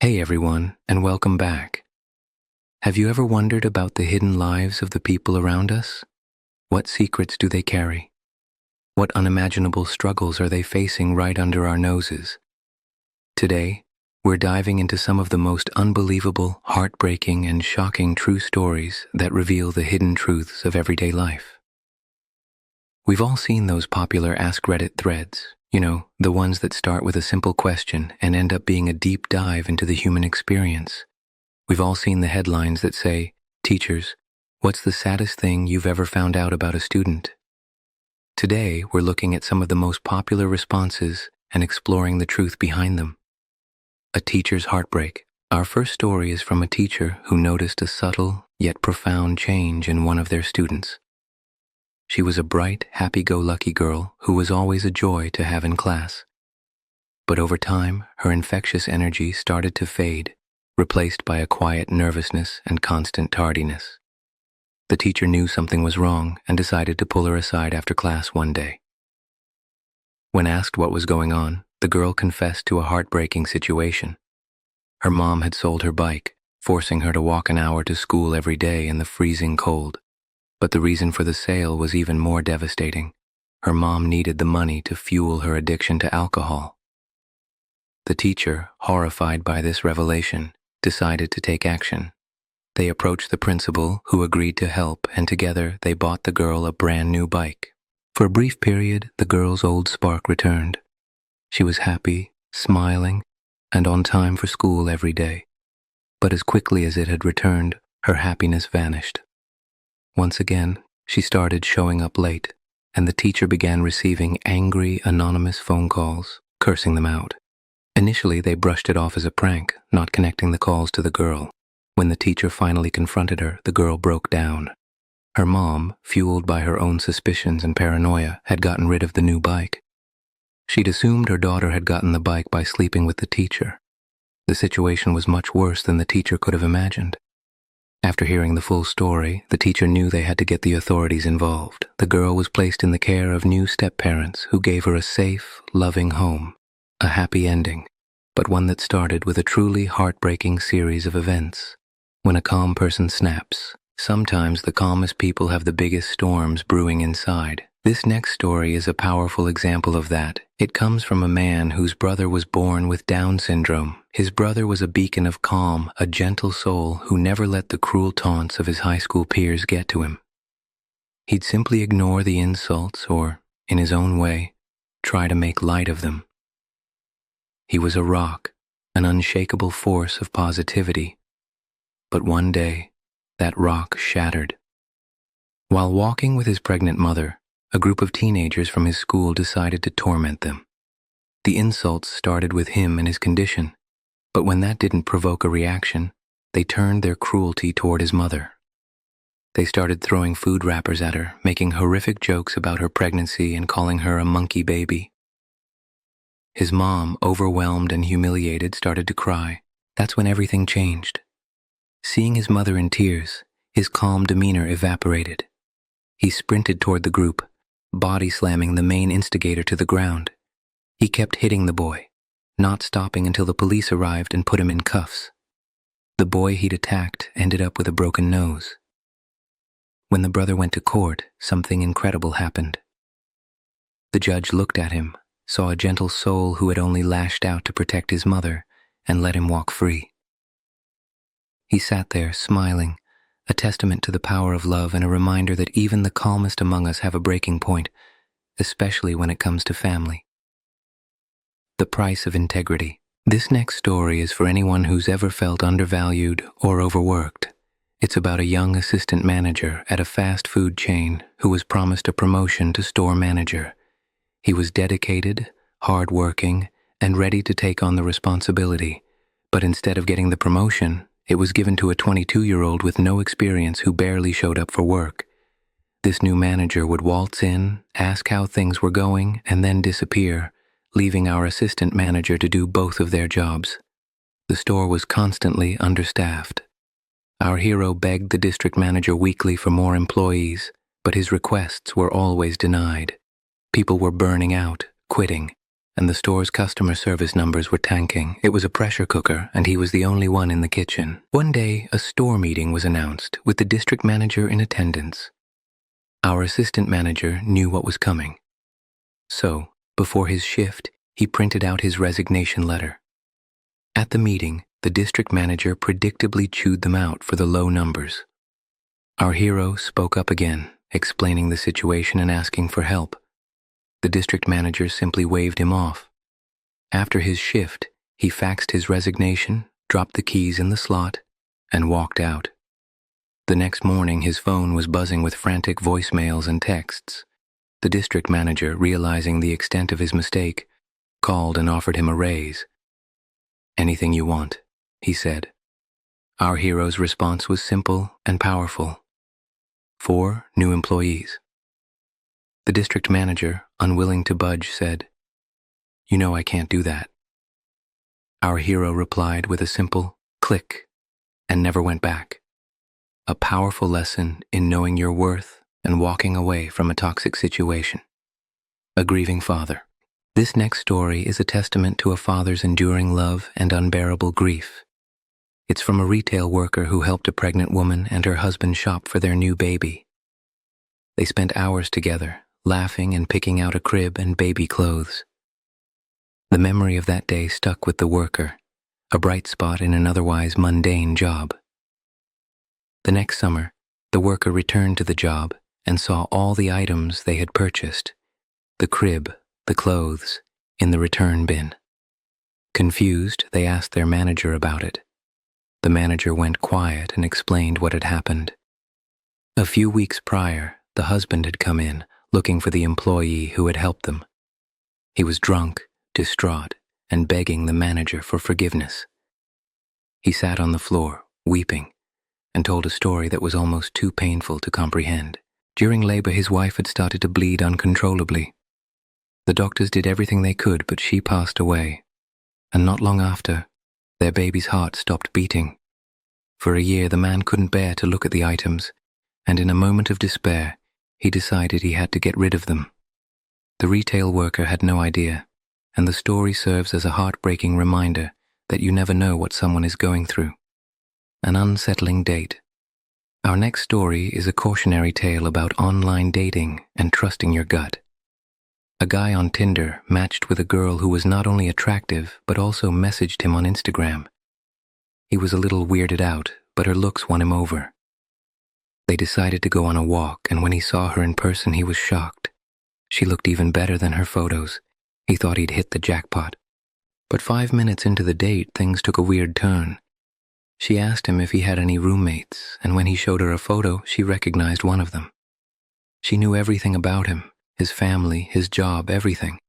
Hey everyone, and welcome back. Have you ever wondered about the hidden lives of the people around us? What secrets do they carry? What unimaginable struggles are they facing right under our noses? Today, we're diving into some of the most unbelievable, heartbreaking, and shocking true stories that reveal the hidden truths of everyday life. We've all seen those popular Ask Reddit threads, the ones that start with a simple question and end up being a deep dive into the human experience. We've all seen the headlines that say, "Teachers, what's the saddest thing you've ever found out about a student?" Today, we're looking at some of the most popular responses and exploring the truth behind them. A teacher's heartbreak. Our first story is from a teacher who noticed a subtle yet profound change in one of their students. She was a bright, happy-go-lucky girl who was always a joy to have in class. But over time, her infectious energy started to fade, replaced by a quiet nervousness and constant tardiness. The teacher knew something was wrong and decided to pull her aside after class one day. When asked what was going on, the girl confessed to a heartbreaking situation. Her mom had sold her bike, forcing her to walk an hour to school every day in the freezing cold. But the reason for the sale was even more devastating. Her mom needed the money to fuel her addiction to alcohol. The teacher, horrified by this revelation, decided to take action. They approached the principal, who agreed to help, and together they bought the girl a brand new bike. For a brief period, the girl's old spark returned. She was happy, smiling, and on time for school every day. But as quickly as it had returned, her happiness vanished. Once again, she started showing up late, and the teacher began receiving angry, anonymous phone calls, cursing them out. Initially, they brushed it off as a prank, not connecting the calls to the girl. When the teacher finally confronted her, the girl broke down. Her mom, fueled by her own suspicions and paranoia, had gotten rid of the new bike. She'd assumed her daughter had gotten the bike by sleeping with the teacher. The situation was much worse than the teacher could have imagined. After hearing the full story, the teacher knew they had to get the authorities involved. The girl was placed in the care of new step-parents who gave her a safe, loving home. A happy ending, but one that started with a truly heartbreaking series of events. When a calm person snaps, sometimes the calmest people have the biggest storms brewing inside. This next story is a powerful example of that. It comes from a man whose brother was born with Down syndrome. His brother was a beacon of calm, a gentle soul who never let the cruel taunts of his high school peers get to him. He'd simply ignore the insults or, in his own way, try to make light of them. He was a rock, an unshakable force of positivity. But one day, that rock shattered. While walking with his pregnant mother, a group of teenagers from his school decided to torment them. The insults started with him and his condition, but when that didn't provoke a reaction, they turned their cruelty toward his mother. They started throwing food wrappers at her, making horrific jokes about her pregnancy and calling her a monkey baby. His mom, overwhelmed and humiliated, started to cry. That's when everything changed. Seeing his mother in tears, his calm demeanor evaporated. He sprinted toward the group, body slamming the main instigator to the ground. He kept hitting the boy, not stopping until the police arrived and put him in cuffs. The boy he'd attacked ended up with a broken nose. When the brother went to court, something incredible happened. The judge looked at him, saw a gentle soul who had only lashed out to protect his mother, and let him walk free. He sat there, smiling, a testament to the power of love and a reminder that even the calmest among us have a breaking point, especially when it comes to family. The price of integrity. This next story is for anyone who's ever felt undervalued or overworked. It's about a young assistant manager at a fast food chain who was promised a promotion to store manager. He was dedicated, hardworking, and ready to take on the responsibility, but instead of getting the promotion, it was given to a 22-year-old with no experience who barely showed up for work. This new manager would waltz in, ask how things were going, and then disappear, leaving our assistant manager to do both of their jobs. The store was constantly understaffed. Our hero begged the district manager weekly for more employees, but his requests were always denied. People were burning out, quitting, and the store's customer service numbers were tanking. It was a pressure cooker, and he was the only one in the kitchen. One day, a store meeting was announced, with the district manager in attendance. Our assistant manager knew what was coming. So, before his shift, he printed out his resignation letter. At the meeting, the district manager predictably chewed them out for the low numbers. Our hero spoke up again, explaining the situation and asking for help. The district manager simply waved him off. After his shift, he faxed his resignation, dropped the keys in the slot, and walked out. The next morning, his phone was buzzing with frantic voicemails and texts. The district manager, realizing the extent of his mistake, called and offered him a raise. "Anything you want," he said. Our hero's response was simple and powerful. 4 new employees. The district manager, unwilling to budge, said, "You know I can't do that." Our hero replied with a simple click and never went back. A powerful lesson in knowing your worth and walking away from a toxic situation. A grieving father. This next story is a testament to a father's enduring love and unbearable grief. It's from a retail worker who helped a pregnant woman and her husband shop for their new baby. They spent hours together, laughing and picking out a crib and baby clothes. The memory of that day stuck with the worker, a bright spot in an otherwise mundane job. The next summer, the worker returned to the job and saw all the items they had purchased, the crib, the clothes, in the return bin. Confused, they asked their manager about it. The manager went quiet and explained what had happened. A few weeks prior, the husband had come in, looking for the employee who had helped them. He was drunk, distraught, and begging the manager for forgiveness. He sat on the floor, weeping, and told a story that was almost too painful to comprehend. During labor, his wife had started to bleed uncontrollably. The doctors did everything they could, but she passed away, and not long after, their baby's heart stopped beating. For a year, the man couldn't bear to look at the items, and in a moment of despair, he decided he had to get rid of them. The retail worker had no idea, and the story serves as a heartbreaking reminder that you never know what someone is going through. An unsettling date. Our next story is a cautionary tale about online dating and trusting your gut. A guy on Tinder matched with a girl who was not only attractive but also messaged him on Instagram. He was a little weirded out, but her looks won him over. They decided to go on a walk, and when he saw her in person, he was shocked. She looked even better than her photos. He thought he'd hit the jackpot. But 5 minutes into the date, things took a weird turn. She asked him if he had any roommates, and when he showed her a photo, she recognized one of them. She knew everything about him, his family, his job, everything.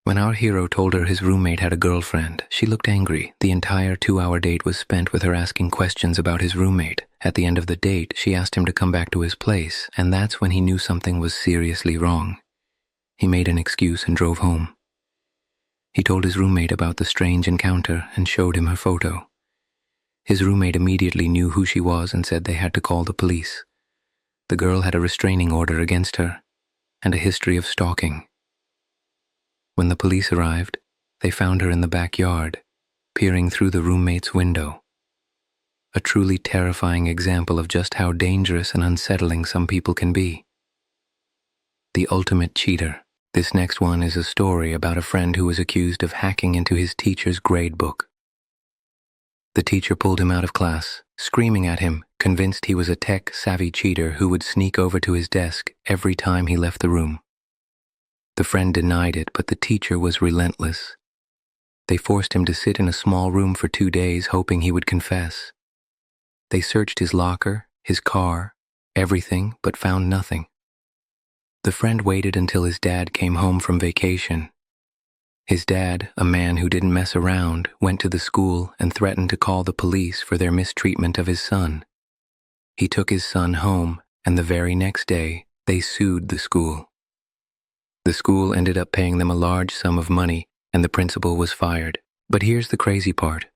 When our hero told her his roommate had a girlfriend, she looked angry. The entire 2-hour date was spent with her asking questions about his roommate. At the end of the date, she asked him to come back to his place, and that's when he knew something was seriously wrong. He made an excuse and drove home. He told his roommate about the strange encounter and showed him her photo. His roommate immediately knew who she was and said they had to call the police. The girl had a restraining order against her and a history of stalking. When the police arrived, they found her in the backyard, peering through the roommate's window. A truly terrifying example of just how dangerous and unsettling some people can be. The ultimate cheater. This next one is a story about a friend who was accused of hacking into his teacher's grade book. The teacher pulled him out of class, screaming at him, convinced he was a tech-savvy cheater who would sneak over to his desk every time he left the room. The friend denied it, but the teacher was relentless. They forced him to sit in a small room for 2 days, hoping he would confess. They searched his locker, his car, everything, but found nothing. The friend waited until his dad came home from vacation. His dad, a man who didn't mess around, went to the school and threatened to call the police for their mistreatment of his son. He took his son home, and the very next day, they sued the school. The school ended up paying them a large sum of money, and the principal was fired. But here's the crazy part.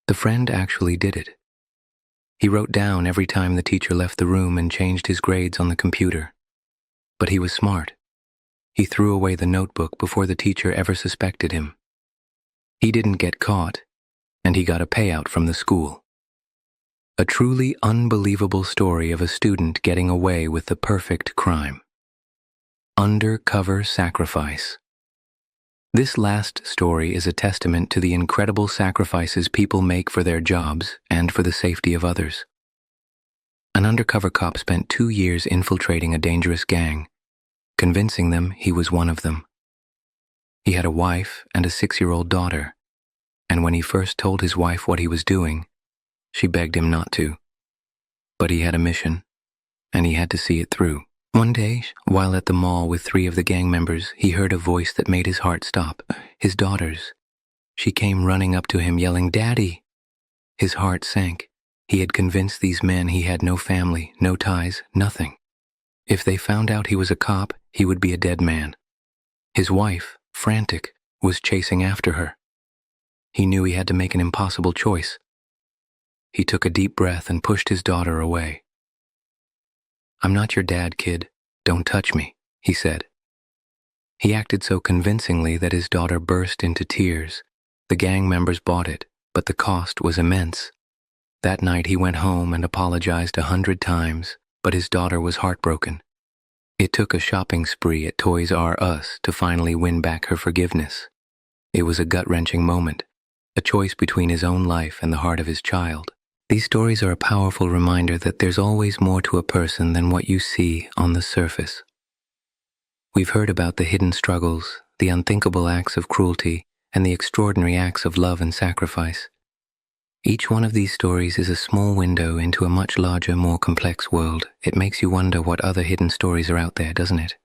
The friend actually did it. He wrote down every time the teacher left the room and changed his grades on the computer. But he was smart. He threw away the notebook before the teacher ever suspected him. He didn't get caught, and he got a payout from the school. A truly unbelievable story of a student getting away with the perfect crime. Undercover sacrifice. This last story is a testament to the incredible sacrifices people make for their jobs and for the safety of others. An undercover cop spent 2 years infiltrating a dangerous gang, convincing them he was one of them. He had a wife and a 6-year-old daughter, and when he first told his wife what he was doing, she begged him not to. But he had a mission, and he had to see it through. One day, while at the mall with 3 of the gang members, he heard a voice that made his heart stop. His daughter's. She came running up to him yelling, "Daddy!" His heart sank. He had convinced these men he had no family, no ties, nothing. If they found out he was a cop, he would be a dead man. His wife, frantic, was chasing after her. He knew he had to make an impossible choice. He took a deep breath and pushed his daughter away. "I'm not your dad, kid. Don't touch me," he said. He acted so convincingly that his daughter burst into tears. The gang members bought it, but the cost was immense. That night he went home and apologized 100 times, but his daughter was heartbroken. It took a shopping spree at Toys R Us to finally win back her forgiveness. It was a gut-wrenching moment, a choice between his own life and the heart of his child. These stories are a powerful reminder that there's always more to a person than what you see on the surface. We've heard about the hidden struggles, the unthinkable acts of cruelty, and the extraordinary acts of love and sacrifice. Each one of these stories is a small window into a much larger, more complex world. It makes you wonder what other hidden stories are out there, doesn't it?